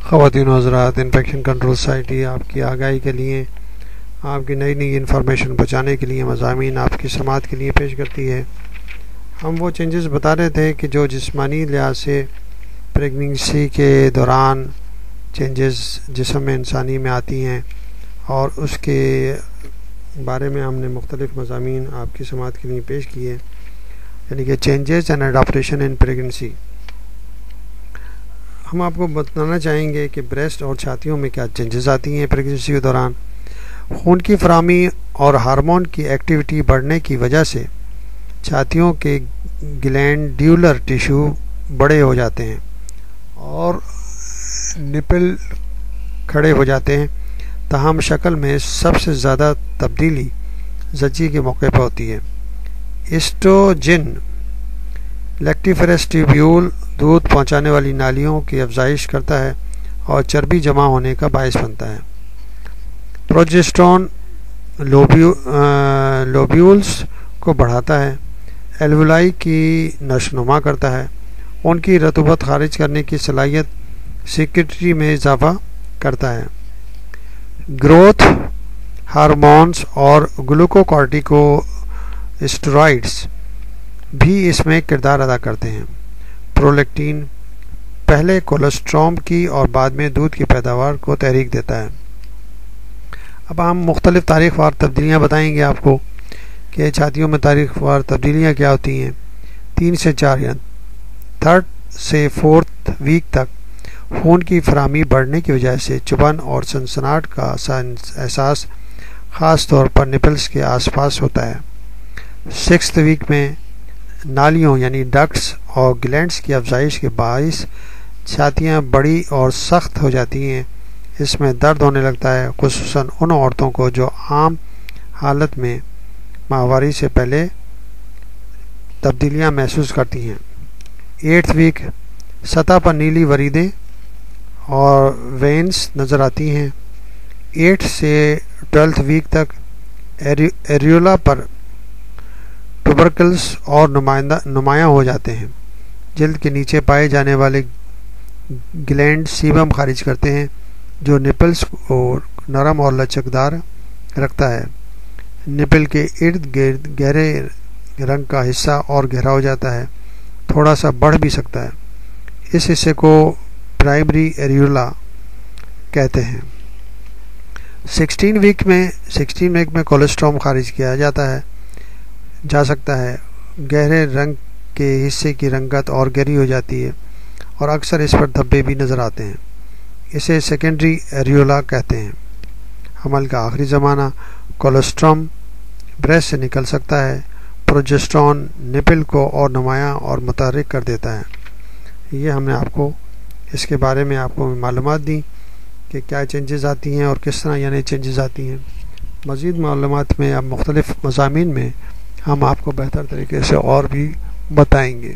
خواتین و حضرات، انفیکشن کنٹرول سوسائٹی آپ کی آگاہی کے لیے، آپ کی نئی نئی انفارمیشن بچانے کے لیے مضامین آپ کی سماعت کے لیے پیش کرتی ہے۔ ہم وہ چینجز بتا رہے تھے کہ جو جسمانی لحاظ سے پریگننسی کے دوران چینجز جسم میں انسانی میں آتی ہیں، اور اس کے بارے میں ہم نے مختلف مضامین آپ کی سماعت کے لیے پیش کیے، یعنی کہ changes and adaptation in pregnancy. ہم آپ کو بتانا چاہیں گے کہ بریسٹ اور چھاتیوں میں کیا چینجز آتی ہیں پریگننسی کے دوران۔ خون کی فراہمی اور ہارمون کی ایکٹیویٹی بڑھنے کی وجہ سے چھاتیوں کے گلینڈیولر ٹیشو بڑے ہو جاتے ہیں اور نپل کھڑے ہو جاتے ہیں، تاہم شکل میں سب سے زیادہ تبدیلی زچگی کے موقع پر ہوتی ہے۔ ایسٹروجن لیکٹیفرس ٹیوبیول دودھ پہنچانے والی نالیوں کی افزائش کرتا ہے اور چربی جمع ہونے کا باعث بنتا ہے۔ پروجسٹرون لوبیولز کو بڑھاتا ہے، ایلولائی کی نشوونما کرتا ہے، ان کی رطوبت خارج کرنے کی صلاحیت سیکریٹری میں اضافہ کرتا ہے۔ گروتھ ہارمونز اور گلوکوکارٹیکو اسٹیرائڈز بھی اس میں کردار ادا کرتے ہیں۔ پرولیکٹین پہلے کولسٹرول کی اور بعد میں دودھ کی پیداوار کو تحریک دیتا ہے۔ اب ہم مختلف تاریخ وار تبدیلیاں بتائیں گے آپ کو کہ چھاتیوں میں تاریخ وار تبدیلیاں کیا ہوتی ہیں۔ 3 سے 4 یا 3rd سے 4th ویک تک خون کی فراہمی بڑھنے کی وجہ سے چبھن اور سنسناہٹ کا احساس خاص طور پر نپلز کے آس پاس ہوتا ہے۔ 6th ویک میں نالیوں یعنی ڈکٹس اور گلینڈز کی افزائش کے باعث چھاتیاں بڑی اور سخت ہو جاتی ہیں۔ اس میں درد ہونے لگتا ہے، خصوصاً ان عورتوں کو جو عام حالت میں ماہواری سے پہلے تبدیلیاں محسوس کرتی ہیں۔ 8th ویک سطح پر نیلی وریدیں اور وینز نظر آتی ہیں۔ 8 سے 12th ویک تک ایریولا پر ٹوبرکلز اور نمایاں ہو جاتے ہیں۔ جلد کے نیچے پائے جانے والے گلینڈ سیبم خارج کرتے ہیں جو نپلز کو نرم اور لچکدار رکھتا ہے۔ نپل کے ارد گرد گہرے رنگ کا حصہ اور گہرا ہو جاتا ہے، تھوڑا سا بڑھ بھی سکتا ہے۔ اس حصے کو پرائمری ایریولا کہتے ہیں۔ 16 ویک میں کولسٹرول خارج کیا جا سکتا ہے۔ گہرے رنگ کے حصے کی رنگت اور گہری ہو جاتی ہے اور اکثر اس پر دھبے بھی نظر آتے ہیں۔ اسے سیکنڈری ایریولا کہتے ہیں۔ حمل کا آخری زمانہ کولسٹرول بریسٹ سے نکل سکتا ہے۔ پروجسٹرون نپل کو اور نمایاں اور متحرک کر دیتا ہے۔ یہ ہم نے آپ کو اس کے بارے میں آپ کو معلومات دی کہ کیا چینجز آتی ہیں اور کس طرح یعنی چینجز آتی ہیں۔ مزید معلومات میں اب مختلف مضامین میں ہم آپ کو بہتر طریقے سے اور بھی بتائیں گے۔